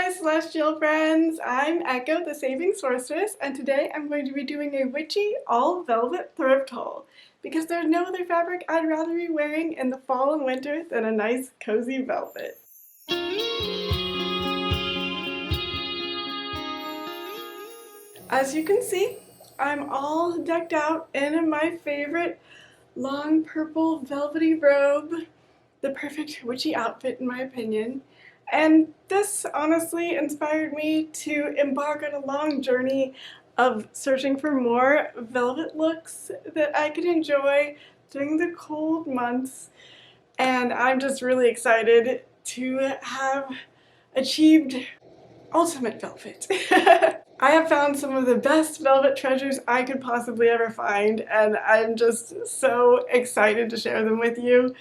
my celestial friends! I'm Echo, the Saving Sorceress, and today I'm going to be doing a witchy all-velvet thrift haul because there's no other fabric I'd rather be wearing in the fall and winter than a nice cozy velvet. As you can see, I'm all decked out in my favorite long purple velvety robe, the perfect witchy outfit in my opinion. And this honestly inspired me to embark on a long journey of searching for more velvet looks that I could enjoy during the cold months. And I'm just really excited to have achieved ultimate velvet. I have found some of the best velvet treasures I could possibly ever find, and I'm just so excited to share them with you.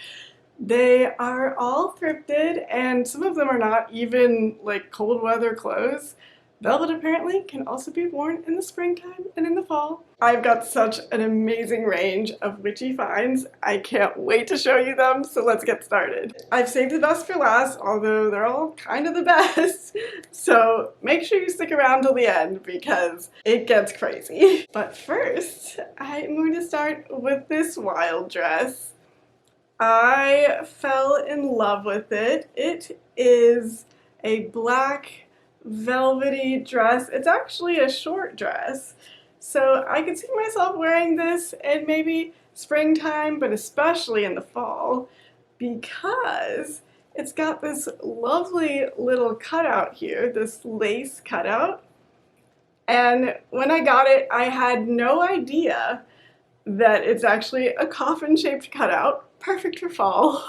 They are all thrifted, and some of them are not even like cold weather clothes. Velvet apparently can also be worn in the springtime and in the fall. I've got such an amazing range of witchy finds. I can't wait to show you them, so let's get started. I've saved the best for last, although they're all kind of the best. So make sure you stick around till the end because it gets crazy. But first, I'm going to start with this wild dress. I fell in love with it. It is a black velvety dress. It's actually a short dress, so I could see myself wearing this in maybe springtime, but especially in the fall, because it's got this lovely little cutout here, this lace cutout. And when I got it, I had no idea that it's actually a coffin-shaped cutout, perfect for fall.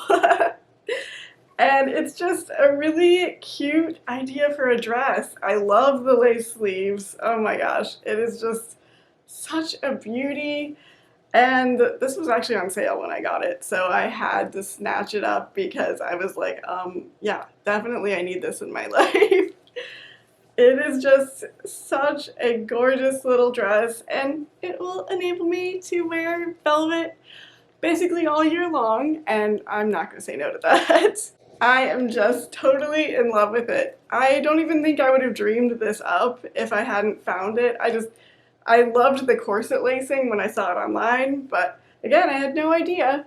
And it's just a really cute idea for a dress. I love the lace sleeves. Oh my gosh, it is just such a beauty. And this was actually on sale when I got it, so I had to snatch it up because I was like, yeah, definitely I need this in my life. It is just such a gorgeous little dress, and it will enable me to wear velvet basically all year long, and I'm not going to say no to that. I am just totally in love with it. I don't even think I would have dreamed this up if I hadn't found it. I loved the corset lacing when I saw it online, but again, I had no idea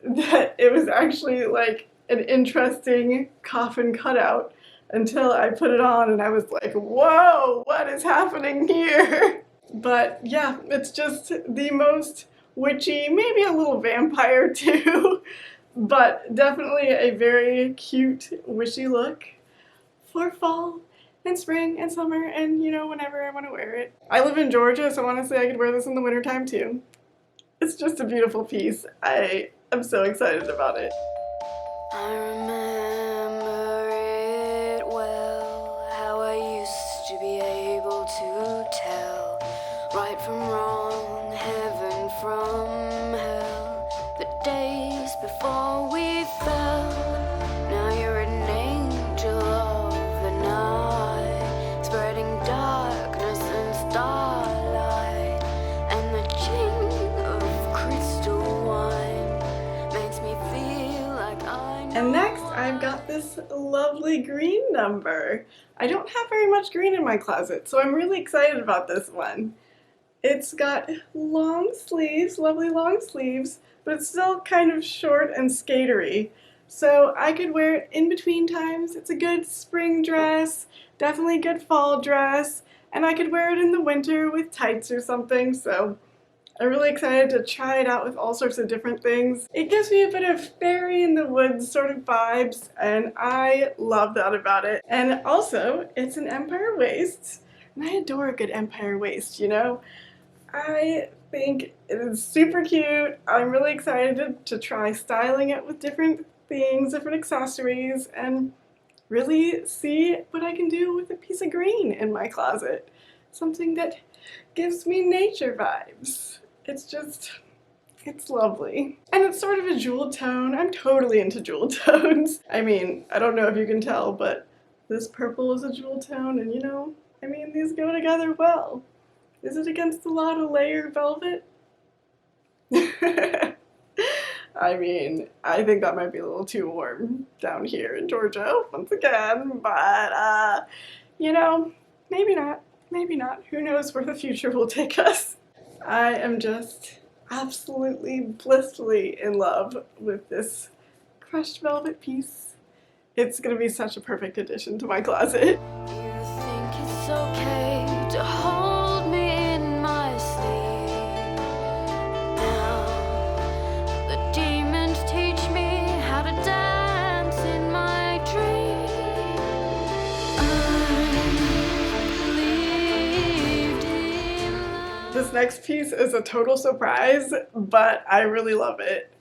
that it was actually like an interesting coffin cutout until I put it on and I was like, whoa, what is happening here? But yeah, it's just the most witchy, maybe a little vampire too, but definitely a very cute witchy look for fall and spring and summer and, you know, whenever I want to wear it. I live in Georgia, so honestly I could wear this in the wintertime too. It's just a beautiful piece. I am so excited about it. I remember it well, how I used to be able to tell right from wrong, heaven from hell, the days before we fell. Now you're an angel of the night, spreading darkness and starlight, and the ching of crystal wine makes me feel like I know. And next I've got this lovely green number. I don't have very much green in my closet, so I'm really excited about this one. It's got long sleeves, lovely long sleeves, but it's still kind of short and skatery. So I could wear it in between times. It's a good spring dress, definitely a good fall dress, and I could wear it in the winter with tights or something, so I'm really excited to try it out with all sorts of different things. It gives me a bit of fairy in the woods sort of vibes, and I love that about it. And also, it's an empire waist, and I adore a good empire waist, you know? I think it is super cute. I'm really excited to try styling it with different things, different accessories, and really see what I can do with a piece of green in my closet. Something that gives me nature vibes. It's lovely. And it's sort of a jewel tone. I'm totally into jewel tones. I mean, I don't know if you can tell, but this purple is a jewel tone, and you know, I mean, these go together well. Is it against a lot of layered velvet? I mean, I think that might be a little too warm down here in Georgia once again, but you know, maybe not. Maybe not. Who knows where the future will take us? I am just absolutely blissfully in love with this crushed velvet piece. It's gonna be such a perfect addition to my closet. You think it's okay to hold me in my sleep? Now the demons teach me how to dance in my dream. I believed in love. This next piece is a total surprise, but I really love it.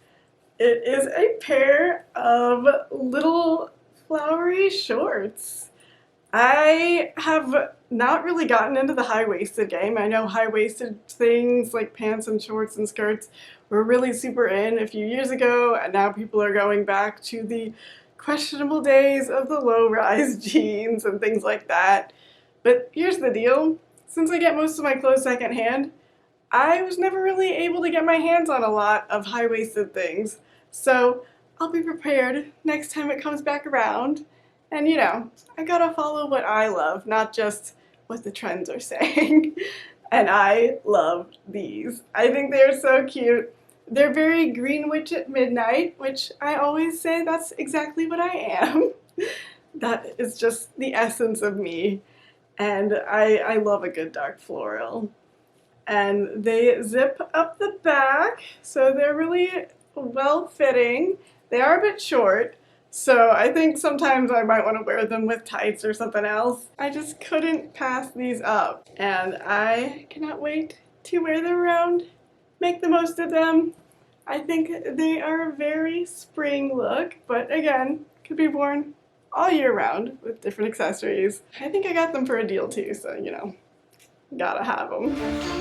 It is a pair of little flowery shorts. I have not really gotten into the high-waisted game. I know high-waisted things like pants and shorts and skirts were really super in a few years ago, and now people are going back to the questionable days of the low-rise jeans and things like that. But here's the deal. Since I get most of my clothes secondhand, I was never really able to get my hands on a lot of high-waisted things. So I'll be prepared next time it comes back around. And you know, I gotta follow what I love, not just what the trends are saying. And I love these. I think they're so cute. They're very green witch at midnight, which I always say that's exactly what I am. That is just the essence of me. And I love a good dark floral. And they zip up the back, so they're really well fitting. They are a bit short, so I think sometimes I might want to wear them with tights or something else. I just couldn't pass these up, and I cannot wait to wear them around, make the most of them. I think they are a very spring look, but again, could be worn all year round with different accessories. I think I got them for a deal too, so you know, gotta have them.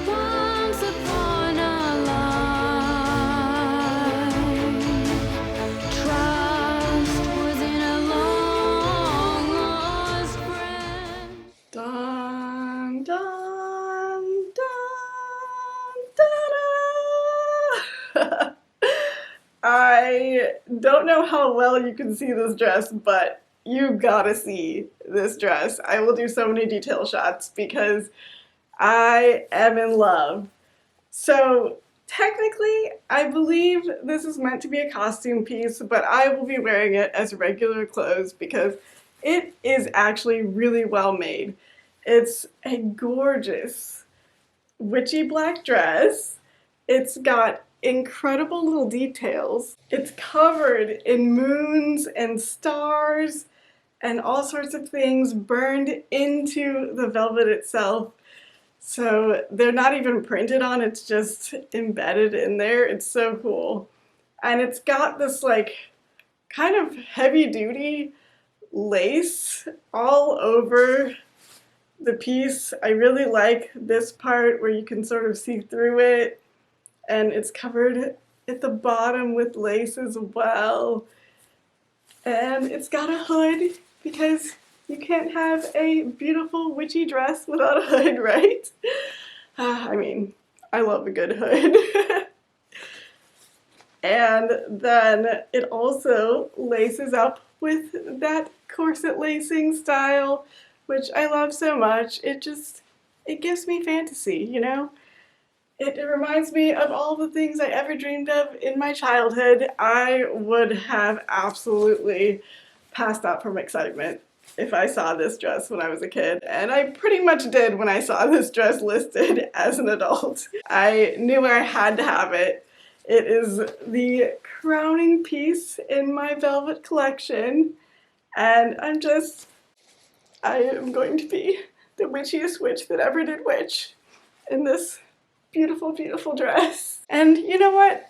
Once upon a life, trust was in a long lost friend. Dun, dun, dun, da. I don't know how well you can see this dress, but you gotta see this dress. I will do so many detail shots because I am in love. So technically, I believe this is meant to be a costume piece, but I will be wearing it as regular clothes because it is actually really well made. It's a gorgeous witchy black dress. It's got incredible little details. It's covered in moons and stars and all sorts of things burned into the velvet itself. So they're not even printed on, it's just embedded in there. It's so cool. And it's got this like kind of heavy duty lace all over the piece. I really like this part where you can sort of see through it, and it's covered at the bottom with lace as well. And it's got a hood because you can't have a beautiful witchy dress without a hood, right? I mean, I love a good hood. And then it also laces up with that corset lacing style, which I love so much. It gives me fantasy, you know? It reminds me of all the things I ever dreamed of in my childhood. I would have absolutely passed out from excitement if I saw this dress when I was a kid. And I pretty much did when I saw this dress listed as an adult. I knew I had to have it. It is the crowning piece in my velvet collection. And I am going to be the witchiest witch that ever did witch in this beautiful, beautiful dress. And you know what?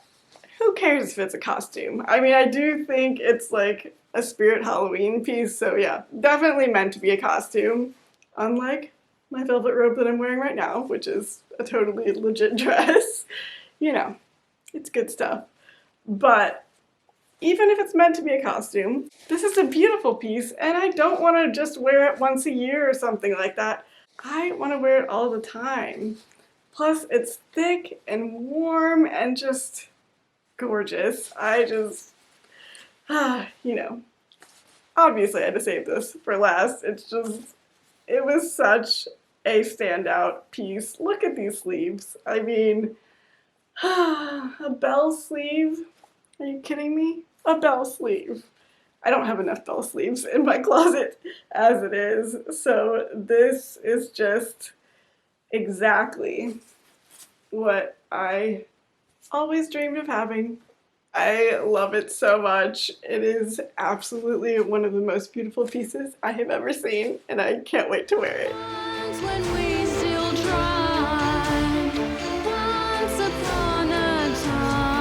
Who cares if it's a costume? I mean, I do think it's like a spirit Halloween piece, so yeah, definitely meant to be a costume. Unlike my velvet robe that I'm wearing right now, which is a totally legit dress. You know, it's good stuff. But even if it's meant to be a costume, this is a beautiful piece, and I don't want to just wear it once a year or something like that. I want to wear it all the time. Plus, it's thick and warm and just gorgeous. I just, you know, obviously I had to save this for last. It's just, it was such a standout piece. Look at these sleeves. I mean, a bell sleeve? Are you kidding me? A bell sleeve. I don't have enough bell sleeves in my closet as it is, so this is just exactly what I always dreamed of having. I love it so much. It is absolutely one of the most beautiful pieces I have ever seen, and I can't wait to wear it. When we still tried, once upon a time.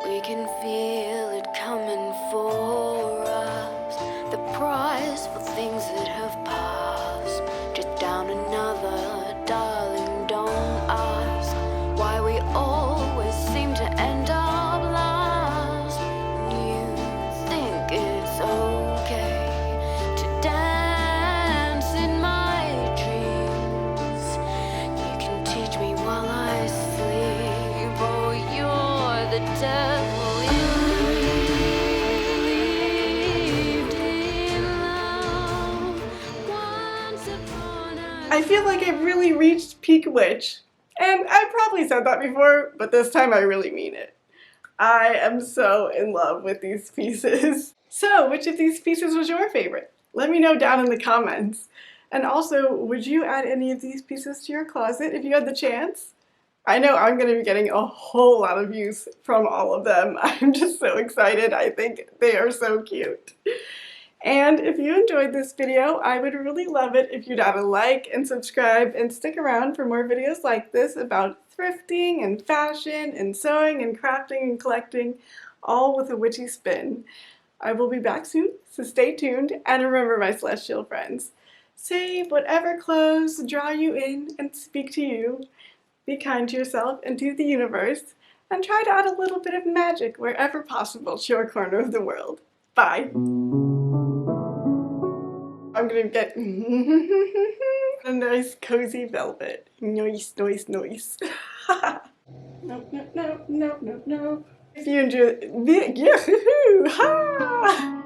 We can feel it coming for us, the price for things that have passed. Just down another, darling, don't ask why we always seem to end up last. You think it's okay to dance in my dreams. You can teach me while I sleep. Oh, you're the devil believed in love. Once upon a I feel like I've really reached peak witch, and I probably said that before, but this time I really mean it. I am so in love with these pieces. So, which of these pieces was your favorite? Let me know down in the comments. And also, would you add any of these pieces to your closet if you had the chance? I know I'm going to be getting a whole lot of use from all of them. I'm just so excited. I think they are so cute. And if you enjoyed this video, I would really love it if you'd add a like and subscribe and stick around for more videos like this about thrifting and fashion and sewing and crafting and collecting, all with a witchy spin. I will be back soon, so stay tuned, and remember, my celestial friends, save whatever clothes draw you in and speak to you. Be kind to yourself and to the universe, and try to add a little bit of magic wherever possible to your corner of the world. Bye! I'm gonna get a nice cozy velvet. Nice, nice, nice. No, no, no, no, no, no. If you enjoy, yeah, ha!